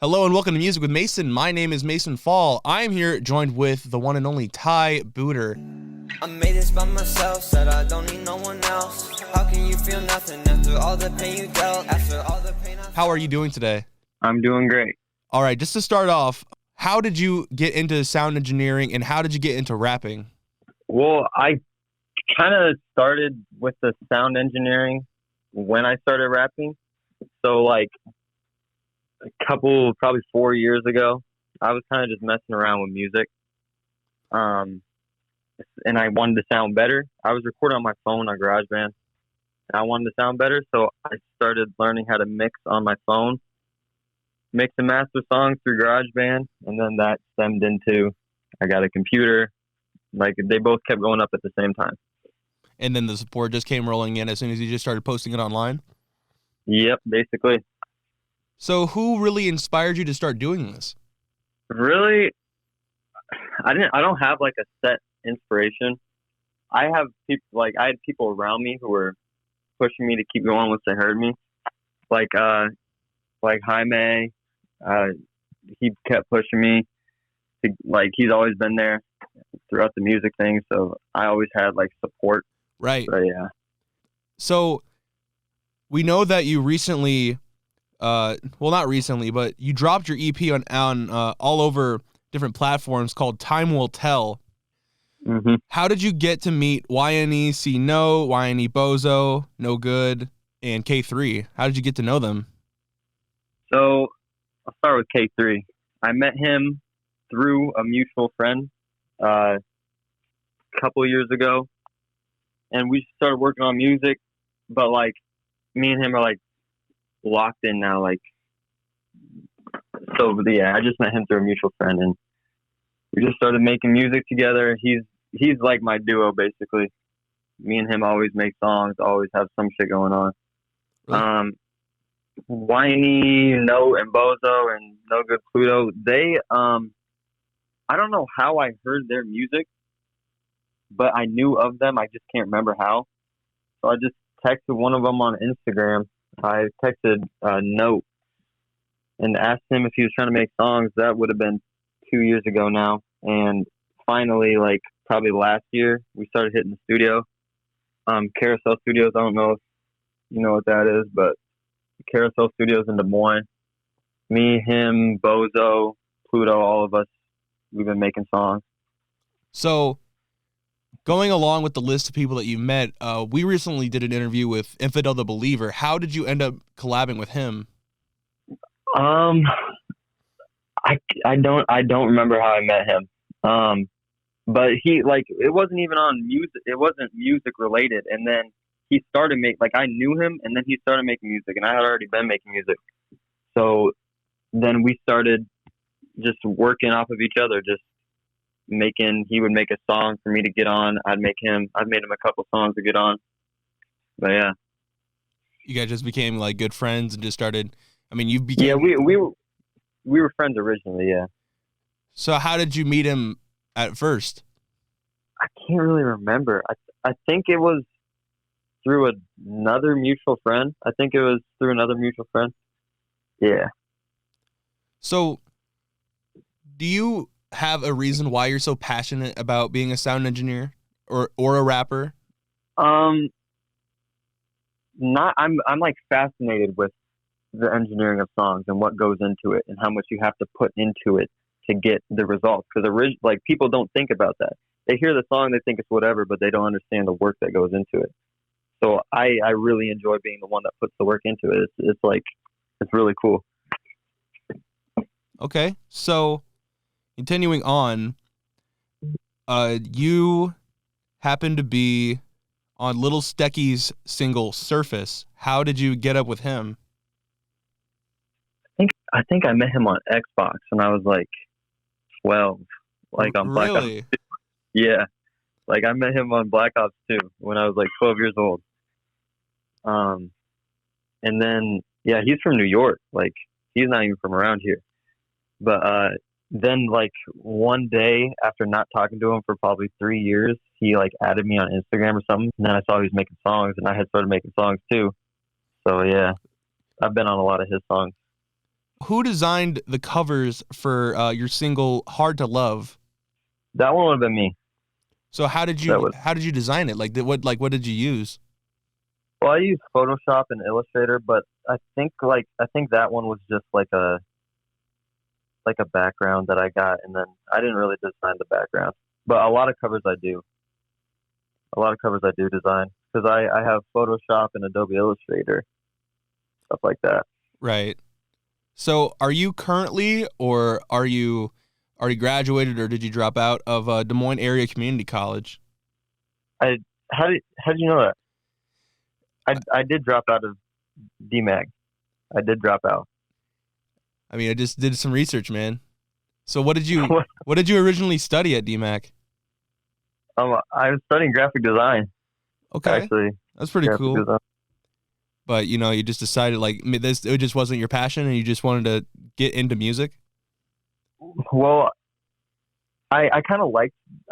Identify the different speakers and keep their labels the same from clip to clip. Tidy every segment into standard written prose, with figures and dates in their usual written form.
Speaker 1: Hello and welcome to Music with Mason. My name is Mason Fall. I am here joined with the one and only TyBooter.
Speaker 2: I made this by myself, said I don't need no one else. How can you feel nothing after all the pain you dealt? After all the pain
Speaker 1: How are you doing today?
Speaker 3: I'm doing great.
Speaker 1: All right, just to start off, how did you get into sound engineering and how did you get into rapping?
Speaker 3: Well, I kind of started with the sound engineering when I started rapping. So like probably 4 years ago, I was kind of just messing around with music. And I wanted to sound better. I was recording on my phone on GarageBand. And I wanted to sound better, so I started learning how to mix on my phone, mix and master songs through GarageBand, and then that stemmed into I got a computer. Like they both kept going up at the same time.
Speaker 1: And then the support just came rolling in as soon as you just started posting it online?
Speaker 3: Yep, basically.
Speaker 1: So who really inspired you to start doing this?
Speaker 3: Really, I don't have like a set inspiration. I have I had people around me who were pushing me to keep going once they heard me. Like Jaime, he kept pushing me to, he's always been there throughout the music thing, so I always had like support.
Speaker 1: Right.
Speaker 3: But yeah.
Speaker 1: So we know that you recently not recently, but you dropped your EP on all over different platforms called Time Will Tell.
Speaker 3: Mm-hmm.
Speaker 1: How did you get to meet YNE See No, YNE Bozo, No Good, and K3? How did you get to know them?
Speaker 3: So I'll start with K3. I met him through a mutual friend a couple of years ago, and we started working on music. But like me and him are like locked in now. Like so, yeah. I just met him through a mutual friend, and we just started making music together. He's like my duo, basically. Me and him always make songs, always have some shit going on.
Speaker 1: Really?
Speaker 3: Whiny, No, and Bozo, and No Good Pluto, they, I don't know how I heard their music, but I knew of them. I just can't remember how. So I just texted one of them on Instagram. I texted a note and asked him if he was trying to make songs. That would have been 2 years ago now. And finally, like, probably last year, we started hitting the studio. Carousel Studios, I don't know if you know what that is, but Carousel Studios in Des Moines. Me, him, Bozo, Pluto, all of us, we've been making songs.
Speaker 1: So going along with the list of people that you met, we recently did an interview with Infidel the Believer. How did you end up collabing with him?
Speaker 3: I don't remember how I met him. But he, like, it wasn't even on music. It wasn't music related. And then he started I knew him, and then he started making music, and I had already been making music. So then we started just working off of each other, just he would make a song for me to get on. I'd made him a couple songs to get on. But yeah.
Speaker 1: You guys just became like good friends and just started, you became...
Speaker 3: Yeah, we were friends originally, yeah.
Speaker 1: So how did you meet him at first?
Speaker 3: I can't really remember. I think it was through another mutual friend. Yeah.
Speaker 1: So do you have a reason why you're so passionate about being a sound engineer or a rapper?
Speaker 3: I'm like fascinated with the engineering of songs and what goes into it and how much you have to put into it to get the results. Because people don't think about that. They hear the song, they think it's whatever, but they don't understand the work that goes into it. So I really enjoy being the one that puts the work into it. It's really cool.
Speaker 1: Okay, so continuing on, you happen to be on Little Stecky's single Surface. How did you get up with him?
Speaker 3: I think I met him on Xbox when I was like 12, like on Black
Speaker 1: Really?
Speaker 3: Ops 2. Yeah, like I met him on Black Ops 2 when I was like 12 years old. And then yeah, he's from New York. Like he's not even from around here. But then like one day after not talking to him for probably 3 years, he like added me on Instagram or something, and then I saw he was making songs, and I had started making songs too. So yeah, I've been on a lot of his songs.
Speaker 1: who designed the covers for your single "Hard to Love"?
Speaker 3: That one would have been me.
Speaker 1: So how did you design it? What did you use?
Speaker 3: Well, I use Photoshop and Illustrator, but I think that one was just like a background that I got, and then I didn't really design the background. But a lot of covers I do. A lot of covers I do design because I have Photoshop and Adobe Illustrator, stuff like that.
Speaker 1: Right. So are you currently, or are you already graduated, or did you drop out of Des Moines Area Community College?
Speaker 3: How did you know that? I did drop out of DMAG. I did drop out.
Speaker 1: I mean, I just did some research, man. So what did you originally study at DMAC?
Speaker 3: I was studying graphic design.
Speaker 1: Okay,
Speaker 3: actually,
Speaker 1: that's pretty cool.
Speaker 3: Design.
Speaker 1: But you just decided it just wasn't your passion, and you just wanted to get into music.
Speaker 3: Well, I kind of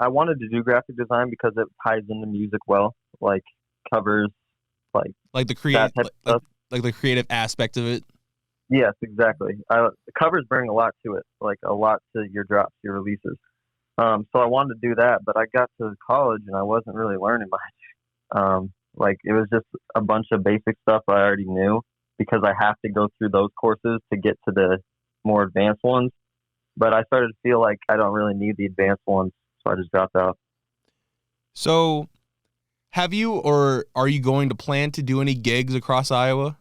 Speaker 3: I wanted to do graphic design because it ties into music well, like covers,
Speaker 1: like the the creative aspect of it.
Speaker 3: Yes, exactly. The covers bring a lot to it, like a lot to your drops, your releases. So I wanted to do that, but I got to college and I wasn't really learning much. It was just a bunch of basic stuff I already knew because I have to go through those courses to get to the more advanced ones. But I started to feel like I don't really need the advanced ones, so I just dropped out.
Speaker 1: So, have you or are you going to plan to do any gigs across Iowa?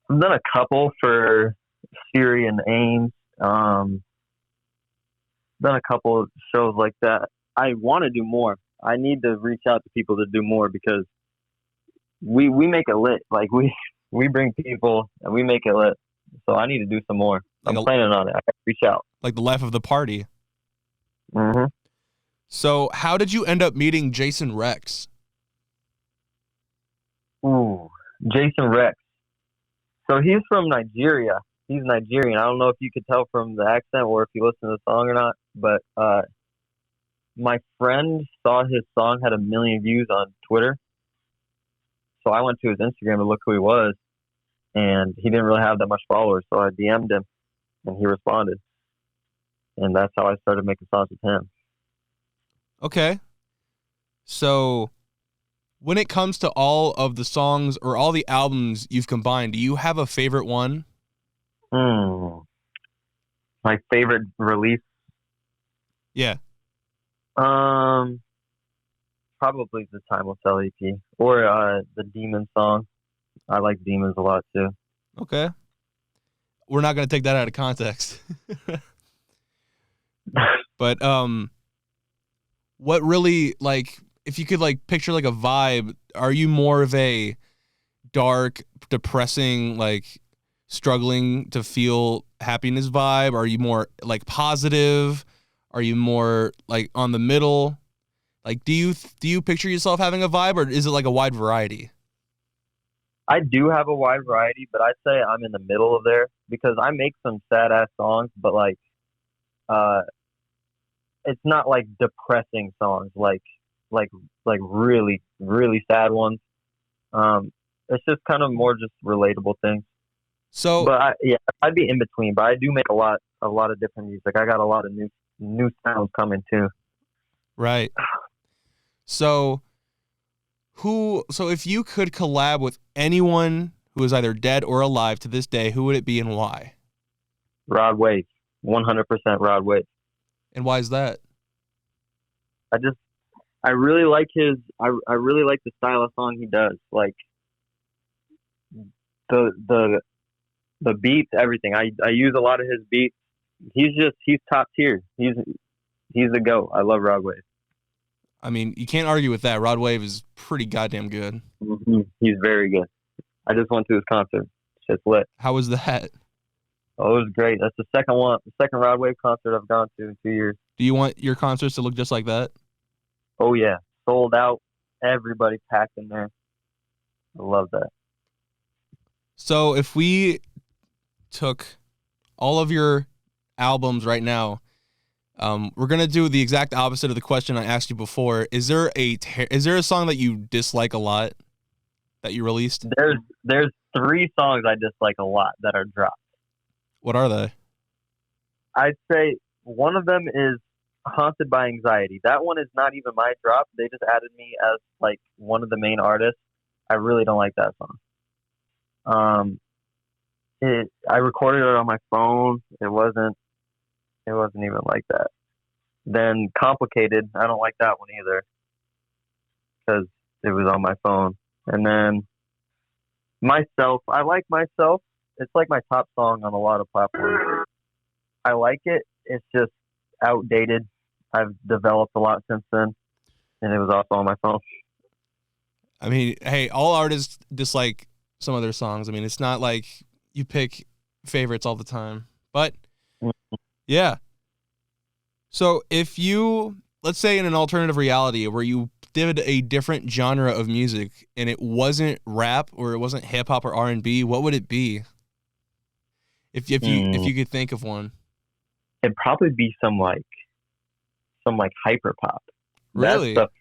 Speaker 3: I've done a couple for Siri and Ames. Done a couple of shows like that. I want to do more. I need to reach out to people to do more because we make it lit. Like we bring people and we make it lit. So I need to do some more. I'm planning on it. I gotta reach out. Like
Speaker 1: the life of the party.
Speaker 3: Mm-hmm.
Speaker 1: So how did you end up meeting Jason Rex?
Speaker 3: Ooh, Jason Rex. So he's from Nigeria. He's Nigerian. I don't know if you could tell from the accent or if you listen to the song or not, but my friend saw his song had 1 million views on Twitter. So I went to his Instagram to look who he was, and he didn't really have that much followers. So I DM'd him, and he responded. And that's how I started making songs with him.
Speaker 1: Okay. So when it comes to all of the songs or all the albums you've combined, do you have a favorite one?
Speaker 3: My favorite release?
Speaker 1: Yeah.
Speaker 3: Probably the Time Will Tell EP or the Demon song. I like Demons a lot too.
Speaker 1: Okay. We're not going to take that out of context. But what really, if you could picture a vibe, are you more of a dark, depressing, struggling to feel happiness vibe? Are you more positive? Are you more on the middle? Do you picture yourself having a vibe, or is it a wide variety?
Speaker 3: I do have a wide variety, but I'd say I'm in the middle of there because I make some sad ass songs, but it's not depressing songs, really, really sad ones. It's just kind of more just relatable things.
Speaker 1: So,
Speaker 3: but I'd be in between. But I do make a lot of different music. I got a lot of new sounds coming too.
Speaker 1: Right. So if you could collab with anyone who is either dead or alive to this day, who would it be and why?
Speaker 3: Rod Wave, 100% Rod Wave.
Speaker 1: And why is that?
Speaker 3: I really like I really like the style of song he does. The beats, everything. I use a lot of his beats. He's top tier. He's the GOAT. I love Rod Wave.
Speaker 1: I mean, you can't argue with that. Rod Wave is pretty goddamn good.
Speaker 3: Mm-hmm. He's very good. I just went to his concert. It's just lit.
Speaker 1: How was that?
Speaker 3: Oh, it was great. That's the second Rod Wave concert I've gone to in 2 years.
Speaker 1: Do you want your concerts to look just like that?
Speaker 3: Oh, yeah. Sold out. Everybody packed in there. I love that.
Speaker 1: So if we took all of your albums right now, we're going to do the exact opposite of the question I asked you before. Is there a song that you dislike a lot that you released?
Speaker 3: There's 3 songs I dislike a lot that are dropped.
Speaker 1: What are they?
Speaker 3: I'd say one of them is Haunted by Anxiety. That one is not even my drop. They just added me as like one of the main artists. I really don't like that song. I recorded it on my phone. It wasn't even like that. Then Complicated, I don't like that one either because it was on my phone. And then Myself, I like Myself. It's like my top song on a lot of platforms. I like it. It's just outdated. I've developed a lot since then, and it was also on my phone.
Speaker 1: I mean, hey, all artists dislike some of their songs. I mean, it's not like you pick favorites all the time. But yeah. So if you, let's say in an alternative reality where you did a different genre of music and it wasn't rap or it wasn't hip hop or R&B, what would it be? If you could think of one.
Speaker 3: It'd probably be some hyper pop.
Speaker 1: Really?
Speaker 3: That's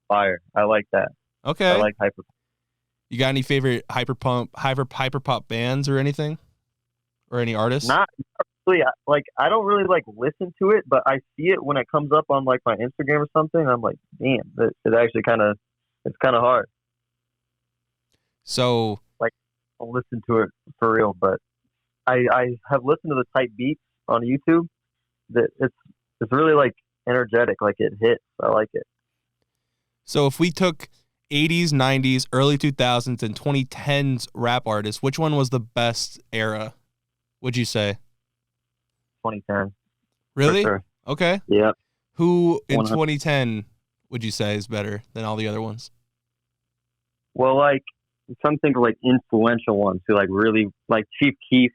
Speaker 3: fire. I like that.
Speaker 1: Okay.
Speaker 3: I like hyper pop.
Speaker 1: You got any favorite hyper pop bands or anything? Or any artists?
Speaker 3: Not really. I don't really listen to it, but I see it when it comes up on like my Instagram or something. I'm like, damn, it actually it's kind of hard.
Speaker 1: So
Speaker 3: I'll listen to it for real, but I have listened to the type beats on YouTube. That it's really like energetic, like it hits. I like it.
Speaker 1: So if we took 80s, 90s, early 2000s, and 2010s rap artists, which one was the best era, would you say?
Speaker 3: 2010.
Speaker 1: Really?
Speaker 3: For sure.
Speaker 1: Okay.
Speaker 3: Yeah.
Speaker 1: Who in
Speaker 3: 100.
Speaker 1: 2010 would you say is better than all the other ones?
Speaker 3: Well, I'm trying to think of influential ones who really Chief Keef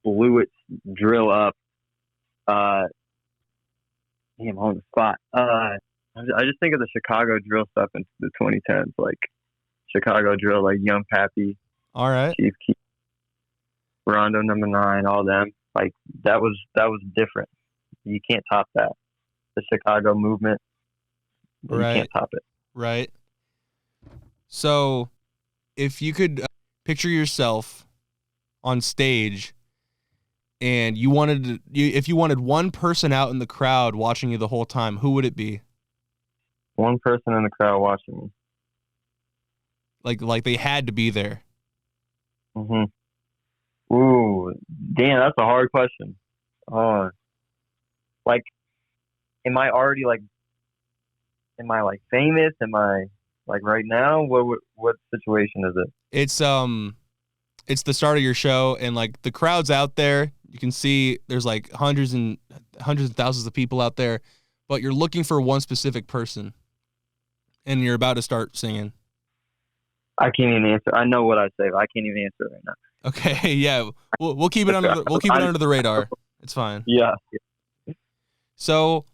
Speaker 3: blew its drill up. Damn, on the spot. I just think of the Chicago drill stuff in the 2010s, Chicago drill, Young Pappy,
Speaker 1: All right.
Speaker 3: Chief Keef, Rondo Number 9, all them. That was different. You can't top that. The Chicago movement. You
Speaker 1: Right.
Speaker 3: can't top it.
Speaker 1: Right. So if you could picture yourself on stage and if you wanted one person out in the crowd watching you the whole time, who would it be?
Speaker 3: One person in the crowd watching me.
Speaker 1: Like they had to be there.
Speaker 3: Mm-hmm. Ooh, damn, that's a hard question. Am I already am I famous? Am I right now? What situation is it?
Speaker 1: It's the start of your show and the crowd's out there. You can see there's hundreds and thousands of people out there, but you're looking for one specific person and you're about to start singing.
Speaker 3: I can't even answer. I know what I say, but I can't even answer it right now.
Speaker 1: Okay, yeah. We'll keep it under the radar. It's fine.
Speaker 3: Yeah.
Speaker 1: So,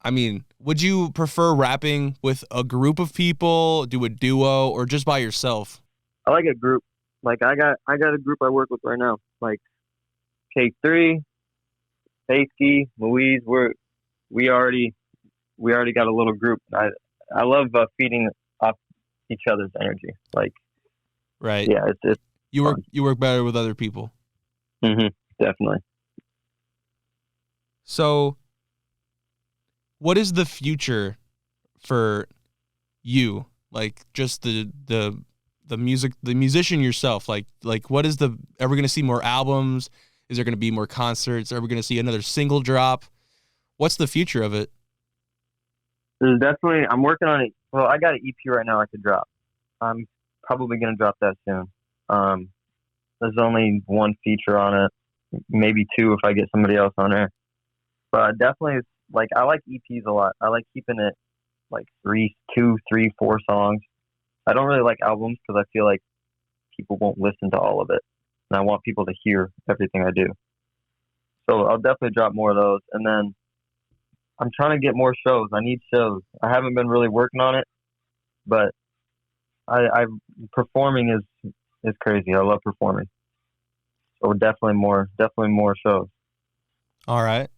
Speaker 1: I mean, would you prefer rapping with a group of people, do a duo, or just by yourself?
Speaker 3: I like a group. I got a group I work with right now. K3, Tasty, Louise. We already got a little group. I love feeding off each other's energy.
Speaker 1: Right.
Speaker 3: Yeah, it's
Speaker 1: you work better with other people.
Speaker 3: Mm-hmm, definitely.
Speaker 1: So, what is the future for you? Just the music, the musician yourself. What is are we going to see more albums? Is there going to be more concerts? Are we going to see another single drop? What's the future of it?
Speaker 3: There's definitely, I'm working on it. Well, I got an EP right now I could drop. I'm probably going to drop that soon. There's only one feature on it, maybe two if I get somebody else on there. But definitely, I like EPs a lot. I like keeping it 2, 3, 4 songs. I don't really like albums because I feel like people won't listen to all of it. And I want people to hear everything I do. So I'll definitely drop more of those. And then I'm trying to get more shows. I need shows. I haven't been really working on it, but performing is crazy. I love performing. So definitely more shows.
Speaker 1: All right.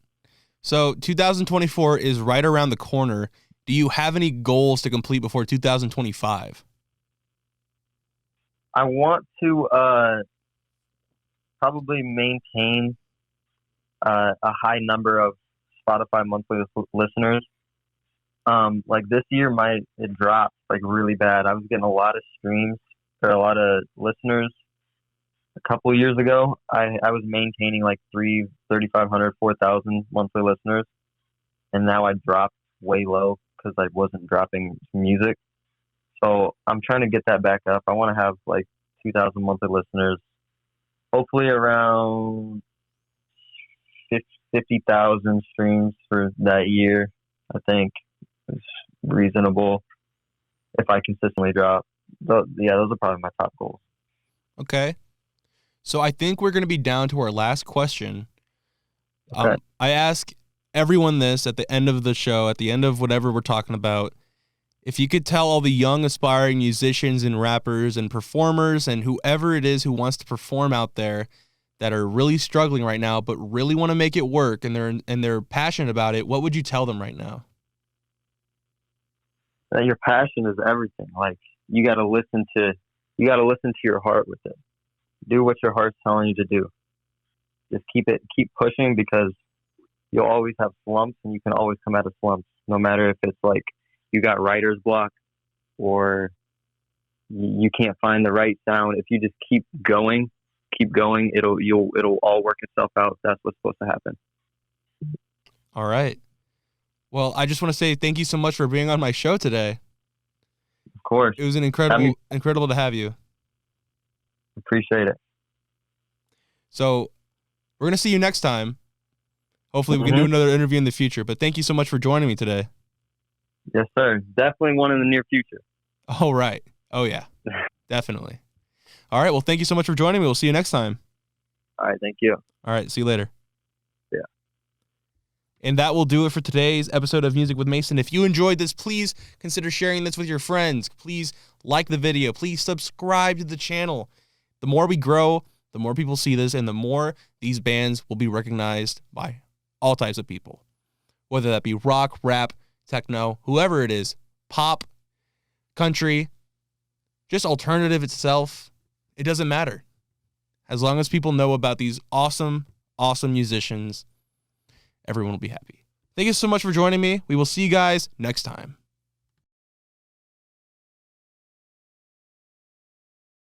Speaker 1: So 2024 is right around the corner. Do you have any goals to complete before 2025?
Speaker 3: I want to probably maintain a high number of Spotify monthly listeners. Like this year, it dropped like really bad. I was getting a lot of streams or a lot of listeners. A couple of years ago, I was maintaining like 3,500, 4,000 monthly listeners, and now I dropped way low because I wasn't dropping music. So I'm trying to get that back up. I want to have like 2,000 monthly listeners, hopefully around 50,000 streams for that year. I think is reasonable if I consistently drop. Those are probably my top goals.
Speaker 1: Okay. So I think we're going to be down to our last question.
Speaker 3: Okay.
Speaker 1: I ask everyone this at the end of the show, at the end of whatever we're talking about. If you could tell all the young aspiring musicians and rappers and performers and whoever it is who wants to perform out there that are really struggling right now but really want to make it work and they're passionate about it, what would you tell them right now?
Speaker 3: That your passion is everything. Like you got to listen to your heart with it. Do what your heart's telling you to do. Just keep pushing, because you'll always have slumps, and you can always come out of slumps, no matter if it's like you got writer's block or you can't find the right sound. If you just keep going, it'll all work itself out. That's what's supposed to happen.
Speaker 1: All right. Well, I just want to say thank you so much for being on my show today.
Speaker 3: Of course.
Speaker 1: It was an incredible to have you.
Speaker 3: Appreciate it.
Speaker 1: So we're going to see you next time. Hopefully we can do another interview in the future, but thank you so much for joining me today.
Speaker 3: Yes, sir. Definitely one in the near future.
Speaker 1: All right. Oh, yeah. Definitely. All right. Well, thank you so much for joining me. We'll see you next time.
Speaker 3: All right. Thank you.
Speaker 1: All right. See you later.
Speaker 3: Yeah.
Speaker 1: And that will do it for today's episode of Music with Mason. If you enjoyed this, please consider sharing this with your friends. Please like the video. Please subscribe to the channel. The more we grow, the more people see this, and the more these bands will be recognized by all types of people, whether that be rock, rap, techno, whoever it is, pop, country, just alternative itself. It doesn't matter. As long as people know about these awesome, awesome musicians, everyone will be happy. Thank you so much for joining me. We will see you guys next time.